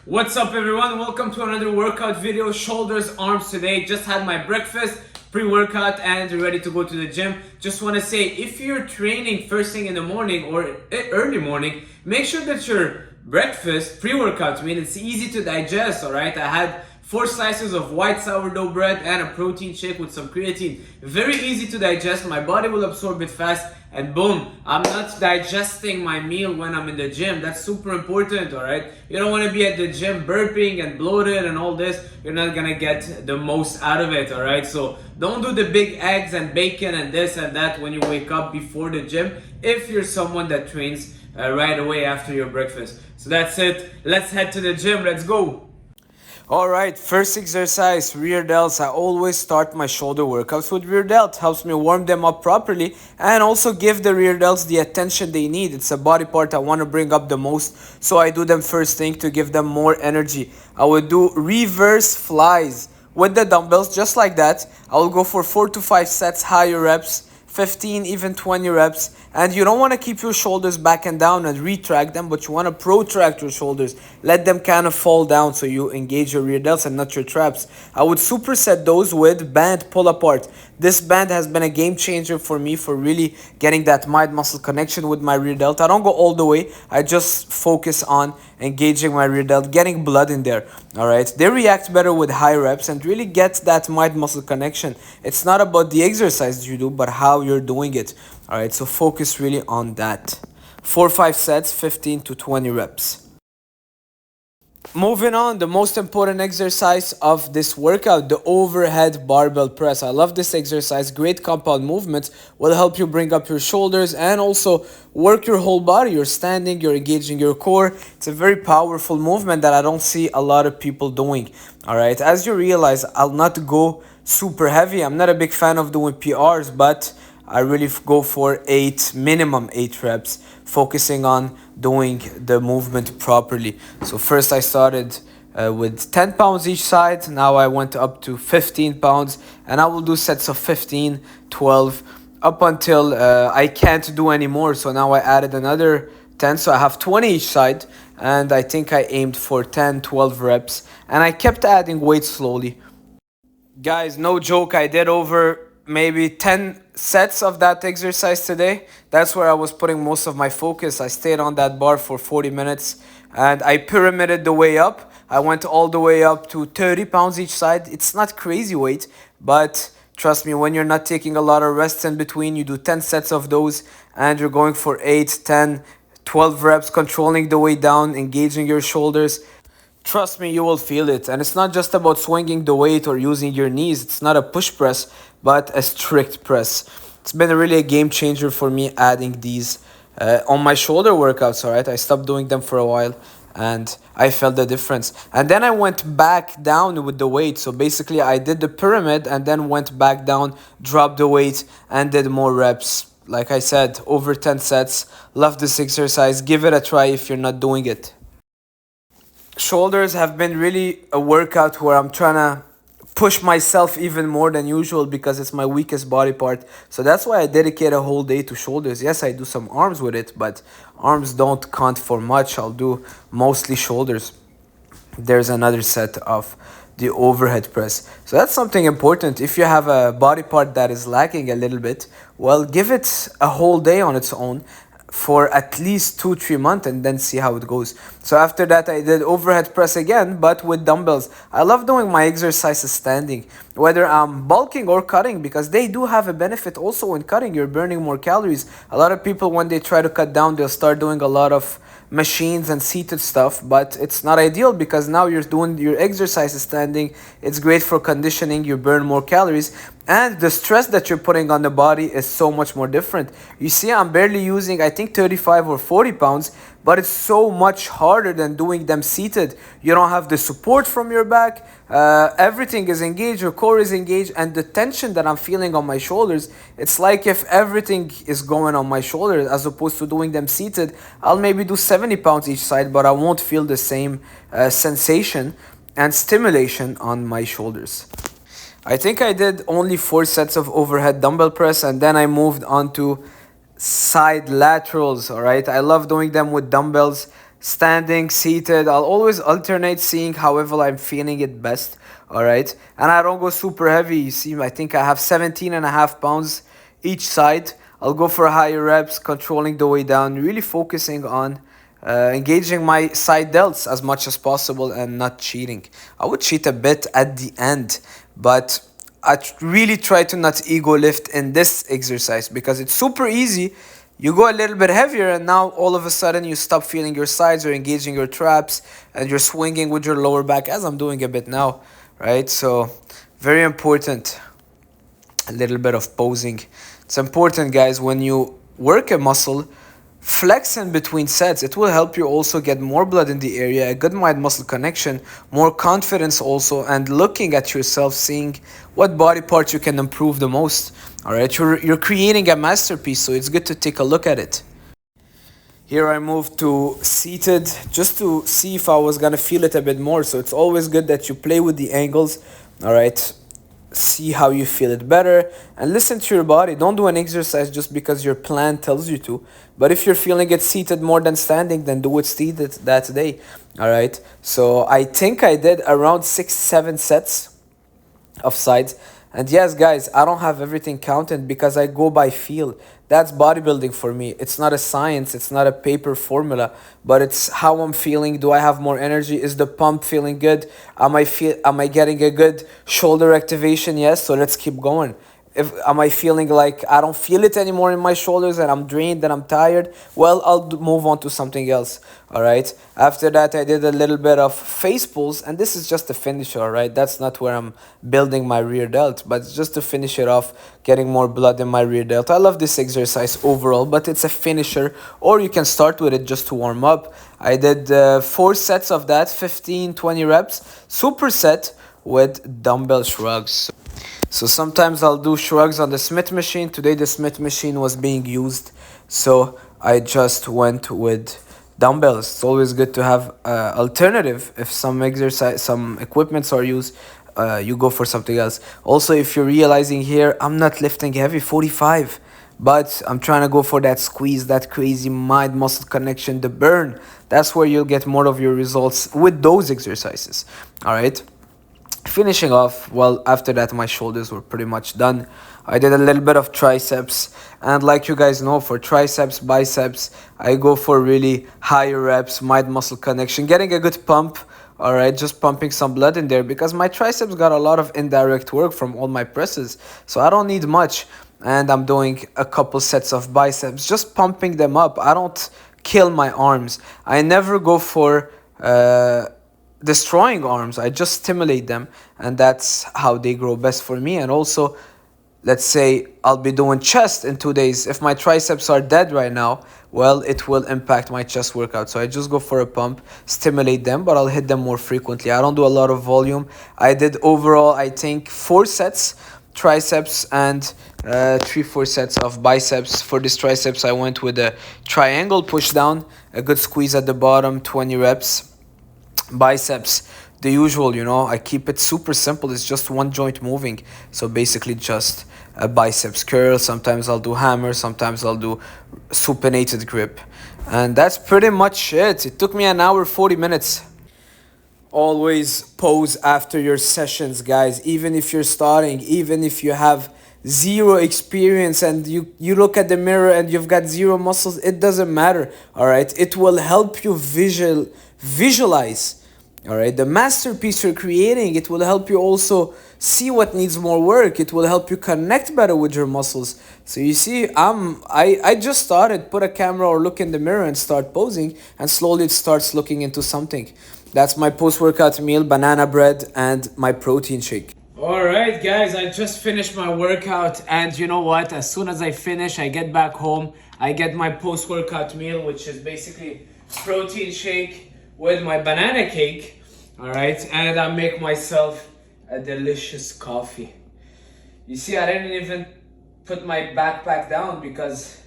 What's up everyone? Welcome to another workout video. Shoulders, arms today. Just had my breakfast, pre-workout, and ready to go to the gym. Just want to say, if you're training first thing in the morning or early morning, make sure that your breakfast, pre-workout, it's easy to digest, alright? I had 4 slices of white sourdough bread and a protein shake with some creatine. Very easy to digest, my body will absorb it fast, and boom, I'm not digesting my meal when I'm in the gym. That's super important, alright? You don't want to be at the gym burping and bloated and all this. You're not gonna get the most out of it, alright? So don't do the big eggs and bacon and this and that when you wake up before the gym if you're someone that trains right away after your breakfast. So that's it. Let's head to the gym. Let's go. Alright, first exercise, rear delts. I always start my shoulder workouts with rear delt. Helps me warm them up properly and also give the rear delts the attention they need. It's a body part I want to bring up the most, so I do them first thing to give them more energy. I would do reverse flies with the dumbbells just like that. I will go for 4 to 5 sets, higher reps, 15, even 20 reps. And you don't want to keep your shoulders back and down and retract them, but you want to protract your shoulders. Let them kind of fall down so you engage your rear delts and not your traps. I would superset those with band pull apart. This band has been a game changer for me for really getting that mind muscle connection with my rear delt. I don't go all the way. I just focus on engaging my rear delt, getting blood in there. Alright, they react better with high reps and really get that mind muscle connection. It's not about the exercise you do, but how you're doing it. Alright, so focus really on that. 4 or 5 sets, 15 to 20 reps. Moving on, the most important exercise of this workout, the overhead barbell press. I love this exercise. Great compound movements, will help you bring up your shoulders and also work your whole body. You're standing, you're engaging your core. It's a very powerful movement that I don't see a lot of people doing. Alright, as you realize, I'll not go super heavy. I'm not a big fan of doing PRs, but I really go for minimum 8 reps, focusing on doing the movement properly. So first I started with 10 pounds each side. Now I went up to 15 pounds and I will do sets of 15, 12 up until I can't do anymore. So now I added another 10, so I have 20 each side, and I think I aimed for 10, 12 reps, and I kept adding weight slowly. Guys, no joke, I did over maybe 10 sets of that exercise today. That's where I was putting most of my focus. I stayed on that bar for 40 minutes and I pyramided the way up. I went all the way up to 30 pounds each side. It's not crazy weight, but trust me, when you're not taking a lot of rests in between, you do 10 sets of those and you're going for 8, 10, 12 reps, controlling the way down, engaging your shoulders. Trust me, you will feel it. And it's not just about swinging the weight or using your knees. It's not a push press, but a strict press. It's been really a game changer for me adding these on my shoulder workouts, alright? I stopped doing them for a while and I felt the difference. And then I went back down with the weight. So basically I did the pyramid and then went back down, dropped the weight and did more reps. Like I said, over 10 sets. Love this exercise. Give it a try if you're not doing it. Shoulders have been really a workout where I'm trying to push myself even more than usual because it's my weakest body part. So that's why I dedicate a whole day to shoulders. Yes, I do some arms with it, but arms don't count for much. I'll do mostly shoulders. There's another set of the overhead press. So that's something important. If you have a body part that is lacking a little bit, well, give it a whole day on its own for at least 2-3 months and then see how it goes. So after that I did overhead press again, but with dumbbells. I love doing my exercises standing, whether I'm bulking or cutting, because they do have a benefit also in cutting. You're burning more calories. A lot of people, when they try to cut down, they'll start doing a lot of machines and seated stuff, but it's not ideal because now you're doing your exercises standing. It's great for conditioning. You burn more calories and the stress that you're putting on the body is so much more different. You see, I'm barely using, I think, 35 or 40 pounds, but it's so much harder than doing them seated. You don't have the support from your back. Everything is engaged, your core is engaged, and the tension that I'm feeling on my shoulders, it's like if everything is going on my shoulders as opposed to doing them seated. I'll maybe do 70 pounds each side, but I won't feel the same sensation and stimulation on my shoulders. I think I did only 4 sets of overhead dumbbell press and then I moved on to side laterals. All right, I love doing them with dumbbells. standing, seated. I'll always alternate, seeing however I'm feeling it best. All right. And I don't go super heavy. You see, I think I have 17.5 pounds each side. I'll go for higher reps, controlling the way down, really focusing on engaging my side delts as much as possible and not cheating. I would cheat a bit at the end, but really try to not ego lift in this exercise because it's super easy. You go a little bit heavier and now all of a sudden you stop feeling your sides or engaging your traps and you're swinging with your lower back, as I'm doing a bit now, right? So very important, a little bit of posing. It's important, guys, when you work a muscle, flex in between sets. It will help you also get more blood in the area, a good mind-muscle connection, more confidence also, and looking at yourself, seeing what body parts you can improve the most. All right, you're creating a masterpiece, so it's good to take a look at it. Here I moved to seated just to see if I was gonna feel it a bit more. So it's always good that you play with the angles. All right, see how you feel it better and listen to your body. Don't do an exercise just because your plan tells you to, but if you're feeling it seated more than standing, then do it seated that day. All right, so I think I did around 6-7 sets of sides. And yes, guys, I don't have everything counted because I go by feel. That's bodybuilding for me. It's not a science, it's not a paper formula, but it's how I'm feeling. Do I have more energy? Is the pump feeling good? Am I getting a good shoulder activation? Yes, so let's keep going. Am I feeling like I don't feel it anymore in my shoulders and I'm drained and I'm tired? Well, I'll move on to something else. All right. After that, I did a little bit of face pulls, and this is just a finisher. All right. That's not where I'm building my rear delt, but it's just to finish it off, getting more blood in my rear delt. I love this exercise overall, but it's a finisher, or you can start with it just to warm up. I did 4 sets of that, 15-20 reps, superset with dumbbell shrugs. So sometimes I'll do shrugs on the Smith machine. Today the Smith machine was being used, so I just went with dumbbells. It's always good to have alternative. If some equipments are used, you go for something else. Also, if you're realizing here, I'm not lifting heavy, 45, but I'm trying to go for that squeeze, that crazy mind muscle connection, the burn. That's where you'll get more of your results with those exercises. All right. Finishing off, well, after that my shoulders were pretty much done. I did a little bit of triceps, and like you guys know, for triceps, biceps, I go for really higher reps, mind muscle connection, getting a good pump. All right, just pumping some blood in there because my triceps got a lot of indirect work from all my presses, so I don't need much. And I'm doing a couple sets of biceps, just pumping them up. I don't kill my arms. I never go for destroying arms. I just stimulate them, and that's how they grow best for me. And also, let's say I'll be doing chest in 2 days. If my triceps are dead right now, well, it will impact my chest workout. So I just go for a pump, stimulate them, but I'll hit them more frequently. I don't do a lot of volume. I did overall, I think, 4 sets triceps and 3-4 sets of biceps. For this triceps, I went with a triangle push down, a good squeeze at the bottom, 20 reps. Biceps, the usual, I keep it super simple. It's just one joint moving, so basically just a biceps curl. Sometimes I'll do hammer, sometimes I'll do supinated grip, and that's pretty much it. It took me an hour 40 minutes. Always pose after your sessions, guys. Even if you're starting, even if you have zero experience and you look at the mirror and you've got zero muscles, it doesn't matter. All right, it will help you visualize, all right, the masterpiece you're creating. It will help you also see what needs more work. It will help you connect better with your muscles. So you see, I just started, put a camera or look in the mirror and start posing, and slowly it starts looking into something. That's my post-workout meal, banana bread and my protein shake. All right, guys, I just finished my workout, and you know what? As soon as I finish, I get back home, I get my post-workout meal, which is basically protein shake with my banana cake. All right, and I make myself a delicious coffee. You see, I didn't even put my backpack down because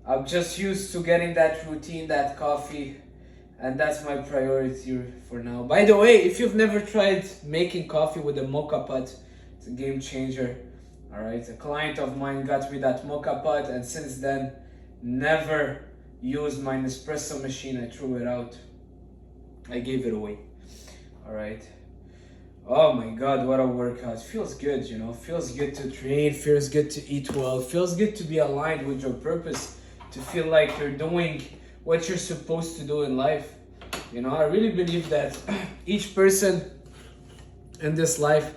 I'm just used to getting that routine, that coffee, and that's my priority for now. By the way, if you've never tried making coffee with a mocha pot, it's a game changer. All right, a client of mine got me that mocha pot, and since then, never used my Nespresso machine. I threw it out. I gave it away. All right. Oh my God, what a workout. Feels good, you know. Feels good to train. Feels good to eat well. Feels good to be aligned with your purpose. To feel like you're doing what you're supposed to do in life. You know, I really believe that each person in this life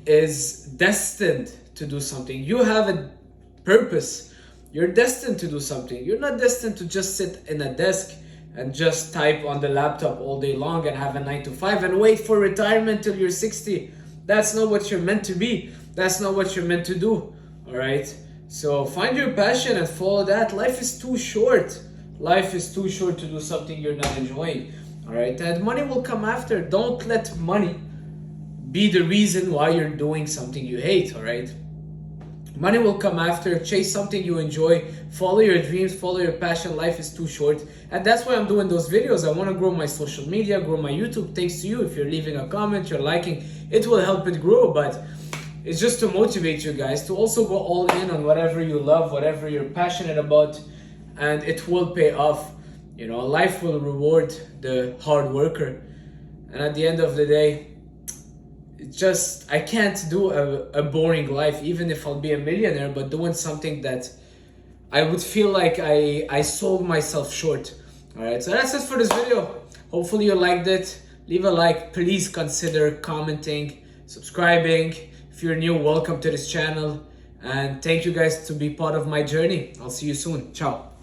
is destined to do something. You have a purpose. You're destined to do something. You're not destined to just sit in a desk and just type on the laptop all day long and have a 9 to 5 and wait for retirement till you're 60. That's not what you're meant to be. That's not what you're meant to do. All right. So find your passion and follow that. Life is too short. Life is too short to do something you're not enjoying. All right. And money will come after. Don't let money be the reason why you're doing something you hate. All right. Money will come after. Chase something you enjoy. Follow your dreams. Follow your passion. Life is too short. And that's why I'm doing those videos. I want to grow my social media, grow my YouTube. Thanks to you. If you're leaving a comment, you're liking, it will help it grow. But it's just to motivate you guys to also go all in on whatever you love, whatever you're passionate about, and it will pay off. You know, life will reward the hard worker. And at the end of the day, it's just, I can't do a boring life, even if I'll be a millionaire, but doing something that I would feel like I sold myself short. All right, so that's it for this video. Hopefully you liked it. Leave a like. Please consider commenting, subscribing. If you're new, welcome to this channel. And thank you guys to be part of my journey. I'll see you soon. Ciao.